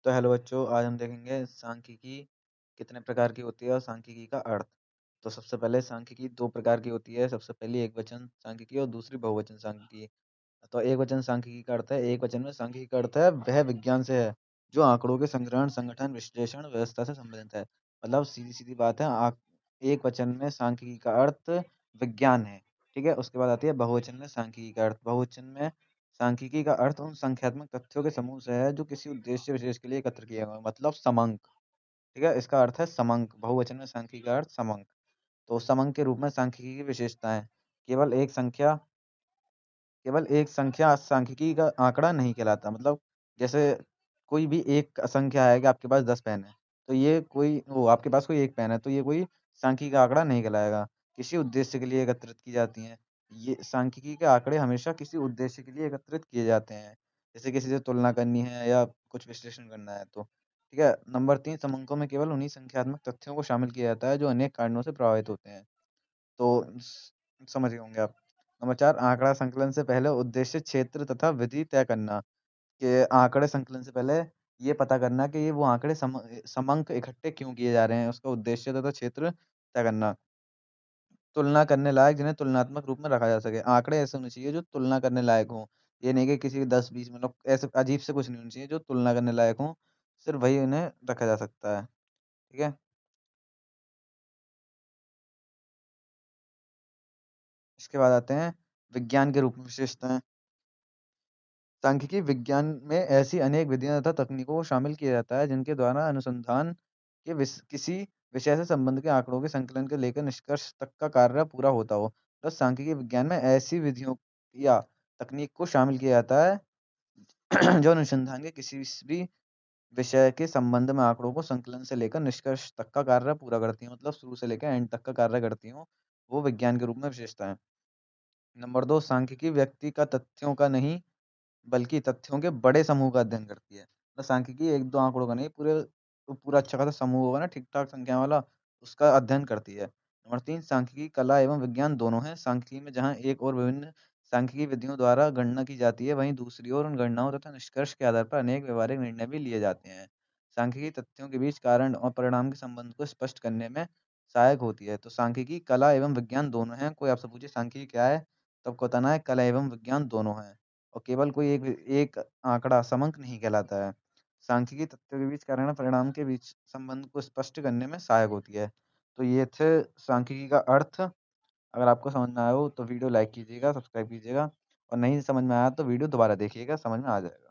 तो हेलो बच्चों, आज हम देखेंगे सांख्यिकी कितने प्रकार की होती है और सांख्यिकी का अर्थ। तो सबसे पहले सांख्यिकी दो प्रकार की होती है। सबसे पहली एकवचन सांख्यिकी और दूसरी बहुवचन सांख्यिकी। तो एकवचन सांख्यिकी का अर्थ है, एक वचन में सांख्यिकी का अर्थ है वह विज्ञान से है जो आंकड़ों के संग्रहण, संगठन, विश्लेषण, व्यवस्था से संबंधित है। मतलब सीधी सीधी बात है, एक वचन में सांख्यिकी का अर्थ विज्ञान है। ठीक है, उसके बाद आती है बहुवचन में सांख्यिकी का अर्थ। बहुवचन में सांख्यिकी का अर्थ उन संख्यात्मक तथ्यों के समूह से है जो किसी उद्देश्य विशेष के लिए एकत्र किए गए हैं, मतलब समंक। ठीक है, इसका अर्थ है समंक। बहुवचन में सांख्यिकी का अर्थ समंक। तो समंक के रूप में सांख्यिकी की विशेषताएं: केवल एक संख्या सांख्यिकी का आंकड़ा नहीं कहलाता। मतलब जैसे कोई भी एक संख्या है कि आपके पास 10 पेन है, तो ये कोई वो आपके पास कोई एक पेन है, तो ये कोई सांख्यिकी का आंकड़ा नहीं कहलाएगा। किसी उद्देश्य के लिए एकत्रित की जाती हैं। ये सांख्यिकी के आंकड़े हमेशा किसी उद्देश्य के लिए एकत्रित किए जाते हैं, जैसे किसी से तुलना करनी है या कुछ विश्लेषण करना है तो। ठीक है, नंबर 3, समंकों में केवल उन्हीं संख्यात्मक तथ्यों को शामिल किया जाता है जो अनेक कारणों से प्रभावित होते हैं। तो समझ गए होंगे आप। नंबर 4, आंकड़ा संकलन से पहले उद्देश्य, क्षेत्र तथा विधि तय करना। कि आंकड़े संकलन से पहले ये पता करना कि ये वो आंकड़े समंक इकट्ठे क्यों किए जा रहे हैं, उसका उद्देश्य तथा क्षेत्र तय करना। तुलना करने लायक, जिन्हें तुलनात्मक रूप में रखा जा सके। आंकड़े ऐसे होने चाहिए जो तुलना करने लायक हों। ये नहीं कि किसी के 10-20 मतलब ऐसे अजीब से कुछ नहीं होना चाहिए, जो तुलना करने लायक हों, सिर्फ वही इन्हें रखा जा सकता है। ठीक है, इसके बाद आते हैं विज्ञान के रूप में विशेषताएं। सांख्यिकी विज्ञान में ऐसी अनेक विधियां तथा तकनीकों को शामिल किया जाता है जिनके द्वारा अनुसंधान के किसी विषय से संबंध के आंकड़ों के संकलन के लेकर निष्कर्ष तक का कार्य पूरा होता हो। तो सांख्यिकी विज्ञान में ऐसी विधियों या तकनीक को शामिल किया जाता है जो अनुसंधान के किसी भी विषय के संबंध में आंकड़ों को संकलन से लेकर निष्कर्ष तक का कार्य पूरा करती हैं, मतलब शुरू से लेकर एंड तक का कार्य करती हूँ, वो विज्ञान के रूप में विशेषता है। नंबर 2, सांख्यिकी व्यक्ति का तथ्यों का नहीं बल्कि तथ्यों के बड़े समूह का अध्ययन करती है। तो सांख्यिकी 1-2 आंकड़ों का नहीं, पूरा अच्छा खासा समूह होगा ना, ठीक-ठाक संख्या वाला, उसका अध्ययन करती है। नंबर 3, सांख्यिकी कला एवं विज्ञान दोनों है। सांख्यिकी में जहाँ एक और विभिन्न सांख्यिकी विधियों द्वारा गणना की जाती है, वहीं दूसरी ओर उन गणनाओं तथा निष्कर्ष के आधार पर अनेक व्यवहारिक निर्णय भी लिए जाते हैं। सांख्यिकी तथ्यों के बीच कारण और परिणाम के संबंध को स्पष्ट करने में सहायक होती है। तो सांख्यिकी कला एवं विज्ञान दोनों हैं। कोई आपसे पूछे सांख्यिकी क्या है? तो आपको बताना है कला एवं विज्ञान दोनों हैं। और केवल कोई एक एक आंकड़ा समंक नहीं कहलाता है। सांख्यिकी तथ्यों के बीच कारण और परिणाम के बीच संबंध को स्पष्ट करने में सहायक होती है। तो ये थे सांख्यिकी का अर्थ। अगर आपको समझ में आया हो तो वीडियो लाइक कीजिएगा, सब्सक्राइब कीजिएगा, और नहीं समझ में आया तो वीडियो दोबारा देखिएगा, समझ में आ जाएगा।